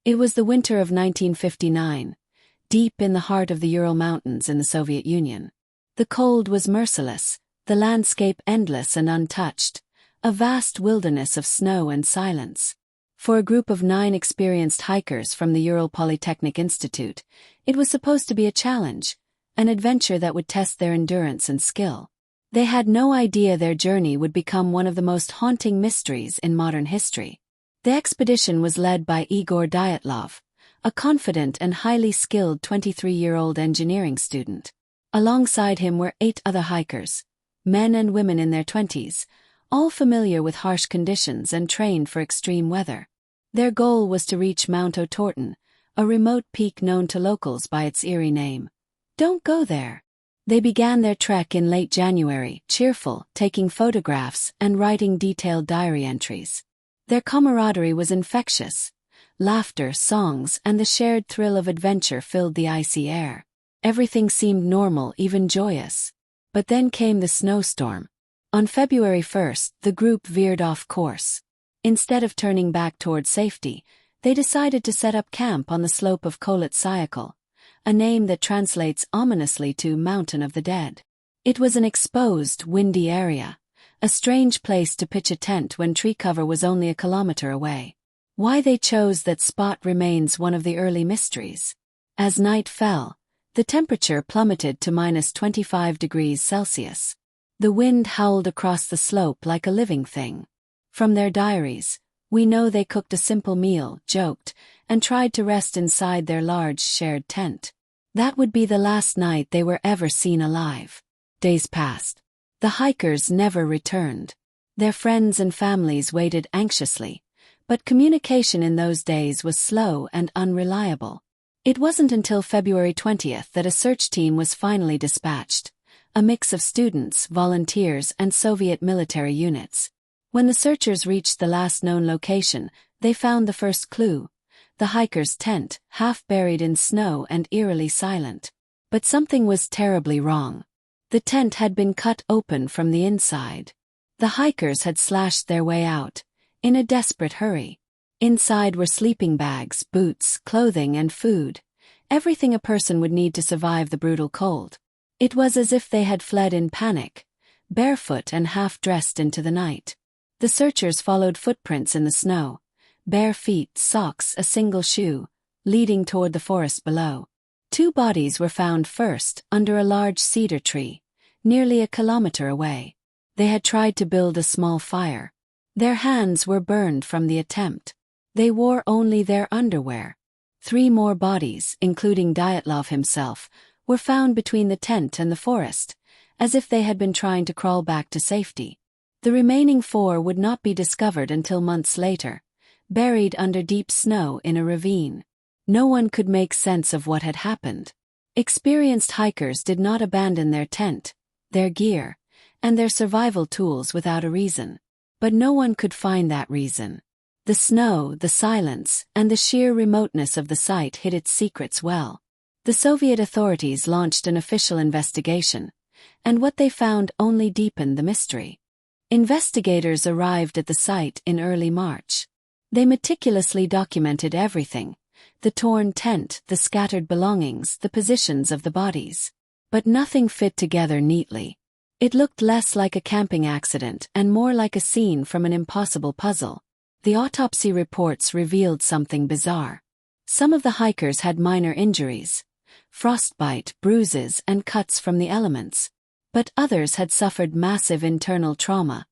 It was the winter of 1959, deep in the heart of the Ural Mountains in the Soviet Union. The cold was merciless, the landscape endless and untouched, a vast wilderness of snow and silence. For a group of 9 experienced hikers from the Ural Polytechnic Institute, it was supposed to be a challenge, an adventure that would test their endurance and skill. They had no idea their journey would become one of the most haunting mysteries in modern history. The expedition was led by Igor Dyatlov, a confident and highly skilled 23-year-old engineering student. Alongside him were 8 other hikers, men and women in their 20s, all familiar with harsh conditions and trained for extreme weather. Their goal was to reach Mount Otorten, a remote peak known to locals by its eerie name. Don't go there. They began their trek in late January, cheerful, taking photographs and writing detailed diary entries. Their camaraderie was infectious. Laughter, songs, and the shared thrill of adventure filled the icy air. Everything seemed normal, even joyous. But then came the snowstorm. On February 1st, the group veered off course. Instead of turning back toward safety, they decided to set up camp on the slope of Kholat Syakhl, a name that translates ominously to Mountain of the Dead. It was an exposed, windy area, a strange place to pitch a tent when tree cover was only a kilometer away. Why they chose that spot remains one of the early mysteries. As night fell, the temperature plummeted to -25 degrees Celsius. The wind howled across the slope like a living thing. From their diaries, we know they cooked a simple meal, joked, and tried to rest inside their large shared tent. That would be the last night they were ever seen alive. Days passed. The hikers never returned. Their friends and families waited anxiously, but communication in those days was slow and unreliable. It wasn't until February 20th that a search team was finally dispatched, a mix of students, volunteers, and Soviet military units. When the searchers reached the last known location, they found the first clue: the hiker's tent, half buried in snow and eerily silent. But something was terribly wrong. The tent had been cut open from the inside. The hikers had slashed their way out, in a desperate hurry. Inside were sleeping bags, boots, clothing, and food, everything a person would need to survive the brutal cold. It was as if they had fled in panic, barefoot and half-dressed into the night. The searchers followed footprints in the snow, bare feet, socks, a single shoe, leading toward the forest below. 2 bodies were found first, under a large cedar tree, nearly a kilometer away. They had tried to build a small fire. Their hands were burned from the attempt. They wore only their underwear. 3 more bodies, including Dyatlov himself, were found between the tent and the forest, as if they had been trying to crawl back to safety. The remaining 4 would not be discovered until months later, buried under deep snow in a ravine. No one could make sense of what had happened. Experienced hikers did not abandon their tent, their gear, and their survival tools without a reason. But no one could find that reason. The snow, the silence, and the sheer remoteness of the site hid its secrets well. The Soviet authorities launched an official investigation, and what they found only deepened the mystery. Investigators arrived at the site in early March. They meticulously documented everything: the torn tent, the scattered belongings, the positions of the bodies. But nothing fit together neatly. It looked less like a camping accident and more like a scene from an impossible puzzle. The autopsy reports revealed something bizarre. Some of the hikers had minor injuries, frostbite, bruises, and cuts from the elements. But others had suffered massive internal trauma,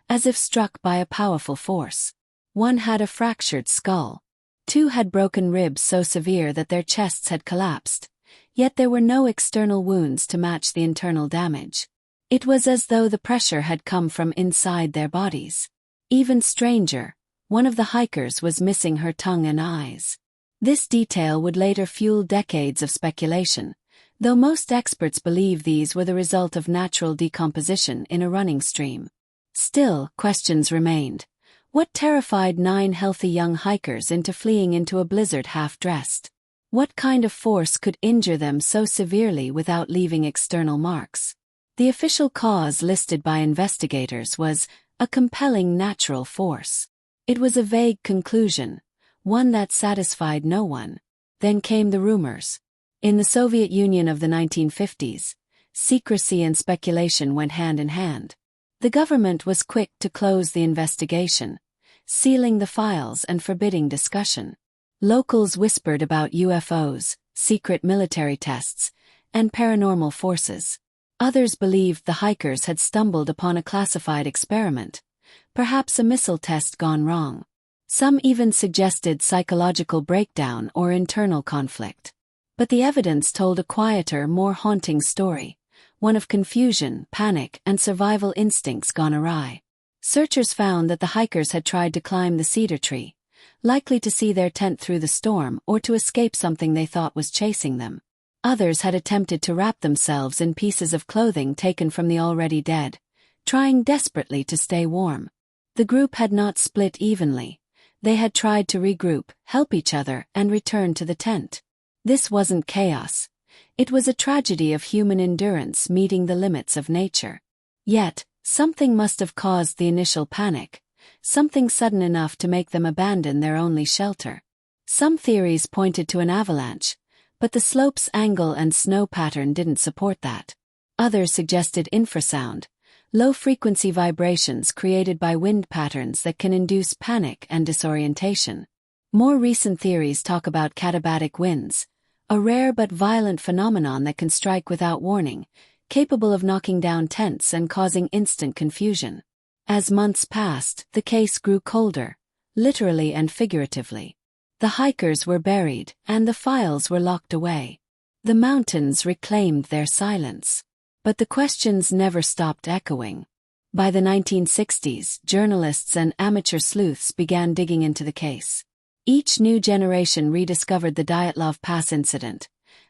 as if struck by a powerful force. One had a fractured skull. 2 had broken ribs so severe that their chests had collapsed, yet there were no external wounds to match the internal damage. It was as though the pressure had come from inside their bodies. Even stranger, one of the hikers was missing her tongue and eyes. This detail would later fuel decades of speculation, though most experts believe these were the result of natural decomposition in a running stream. Still, questions remained. What terrified 9 healthy young hikers into fleeing into a blizzard half-dressed? What kind of force could injure them so severely without leaving external marks? The official cause listed by investigators was a compelling natural force. It was a vague conclusion, one that satisfied no one. Then came the rumors. In the Soviet Union of the 1950s, secrecy and speculation went hand in hand. The government was quick to close the investigation, sealing the files and forbidding discussion. Locals whispered about UFOs, secret military tests, and paranormal forces. Others believed the hikers had stumbled upon a classified experiment, perhaps a missile test gone wrong. Some even suggested psychological breakdown or internal conflict. But the evidence told a quieter, more haunting story, one of confusion, panic, and survival instincts gone awry. Searchers found that the hikers had tried to climb the cedar tree, likely to see their tent through the storm or to escape something they thought was chasing them. Others had attempted to wrap themselves in pieces of clothing taken from the already dead, trying desperately to stay warm. The group had not split evenly. They had tried to regroup, help each other, and return to the tent. This wasn't chaos. It was a tragedy of human endurance meeting the limits of nature. Yet, something must have caused the initial panic, something sudden enough to make them abandon their only shelter. Some theories pointed to an avalanche, but the slope's angle and snow pattern didn't support that. Others suggested infrasound, low-frequency vibrations created by wind patterns that can induce panic and disorientation. More recent theories talk about katabatic winds, a rare but violent phenomenon that can strike without warning, capable of knocking down tents and causing instant confusion. As months passed, the case grew colder, literally and figuratively. The hikers were buried, and the files were locked away. The mountains reclaimed their silence. But the questions never stopped echoing. By the 1960s, journalists and amateur sleuths began digging into the case. Each new generation rediscovered the Dyatlov Pass incident,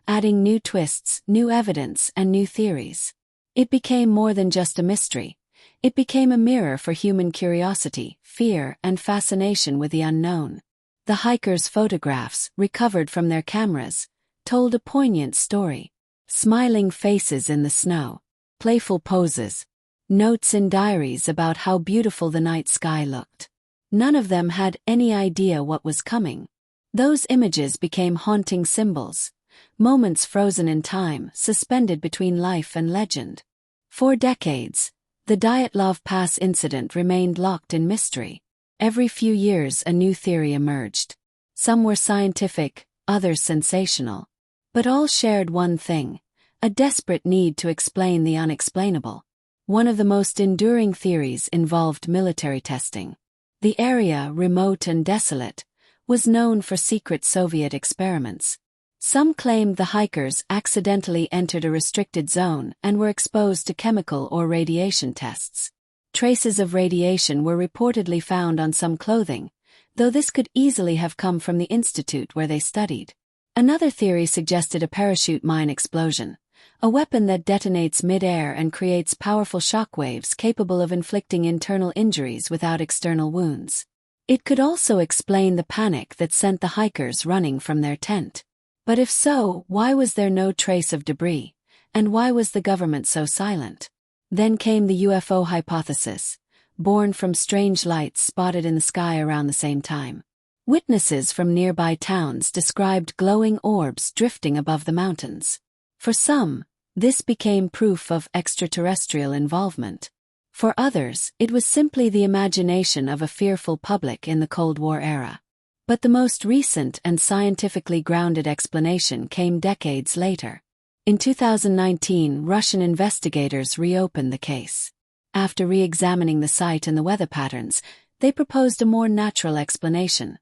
adding new twists, new evidence, and new theories. It became more than just a mystery. It became a mirror for human curiosity, fear, and fascination with the unknown. The hikers' photographs, recovered from their cameras, told a poignant story. Smiling faces in the snow, playful poses, notes in diaries about how beautiful the night sky looked. None of them had any idea what was coming. Those images became haunting symbols, moments frozen in time, suspended between life and legend. For decades, the Dyatlov Pass incident remained locked in mystery. Every few years a new theory emerged. Some were scientific, others sensational. But all shared one thing, a desperate need to explain the unexplainable. One of the most enduring theories involved military testing. The area, remote and desolate, was known for secret Soviet experiments. Some claimed the hikers accidentally entered a restricted zone and were exposed to chemical or radiation tests. Traces of radiation were reportedly found on some clothing, though this could easily have come from the institute where they studied. Another theory suggested a parachute mine explosion, a weapon that detonates mid-air and creates powerful shockwaves capable of inflicting internal injuries without external wounds. It could also explain the panic that sent the hikers running from their tent. But if so, why was there no trace of debris, and why was the government so silent? Then came the UFO hypothesis, born from strange lights spotted in the sky around the same time. Witnesses from nearby towns described glowing orbs drifting above the mountains. For some, this became proof of extraterrestrial involvement. For others, it was simply the imagination of a fearful public in the Cold War era. But the most recent and scientifically grounded explanation came decades later. In 2019, Russian investigators reopened the case. After re-examining the site and the weather patterns, they proposed a more natural explanation.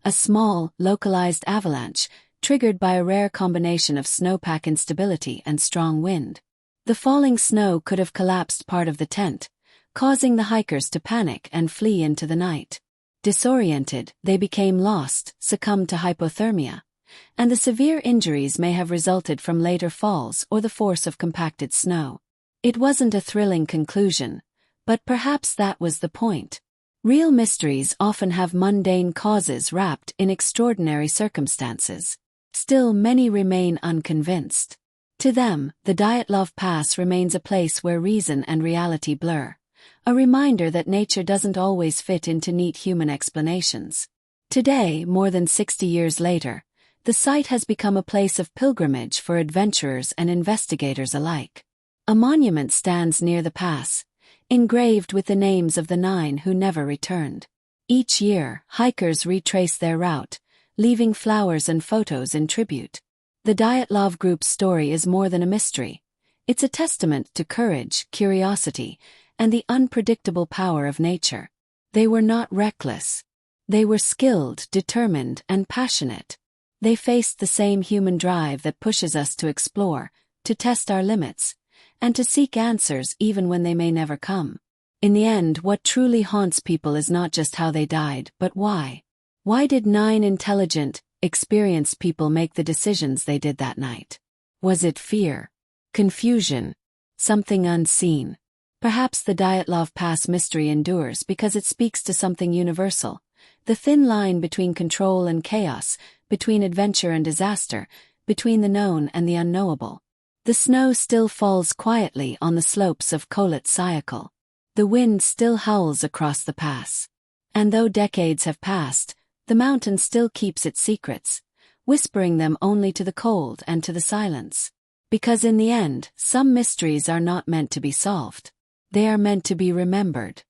A small, localized avalanche, triggered by a rare combination of snowpack instability and strong wind. The falling snow could have collapsed part of the tent, causing the hikers to panic and flee into the night. Disoriented, they became lost, succumbed to hypothermia, and the severe injuries may have resulted from later falls or the force of compacted snow. It wasn't a thrilling conclusion, but perhaps that was the point. Real mysteries often have mundane causes wrapped in extraordinary circumstances. Still, many remain unconvinced. To them, the Dyatlov Pass remains a place where reason and reality blur, a reminder that nature doesn't always fit into neat human explanations. Today, more than 60 years later, the site has become a place of pilgrimage for adventurers and investigators alike. A monument stands near the pass, engraved with the names of the 9 who never returned. Each year, hikers retrace their route, leaving flowers and photos in tribute. The Dyatlov Group's story is more than a mystery. It's a testament to courage, curiosity, and the unpredictable power of nature. They were not reckless. They were skilled, determined, and passionate. They faced the same human drive that pushes us to explore, to test our limits, and to seek answers even when they may never come. In the end, what truly haunts people is not just how they died, but why. Why did 9 intelligent, experienced people make the decisions they did that night? Was it fear? Confusion? Something unseen? Perhaps the Dyatlov Pass mystery endures because it speaks to something universal. The thin line between control and chaos, between adventure and disaster, between the known and the unknowable. The snow still falls quietly on the slopes of Kholat Syakhl. The wind still howls across the pass. And though decades have passed, the mountain still keeps its secrets, whispering them only to the cold and to the silence. Because in the end, some mysteries are not meant to be solved. They are meant to be remembered.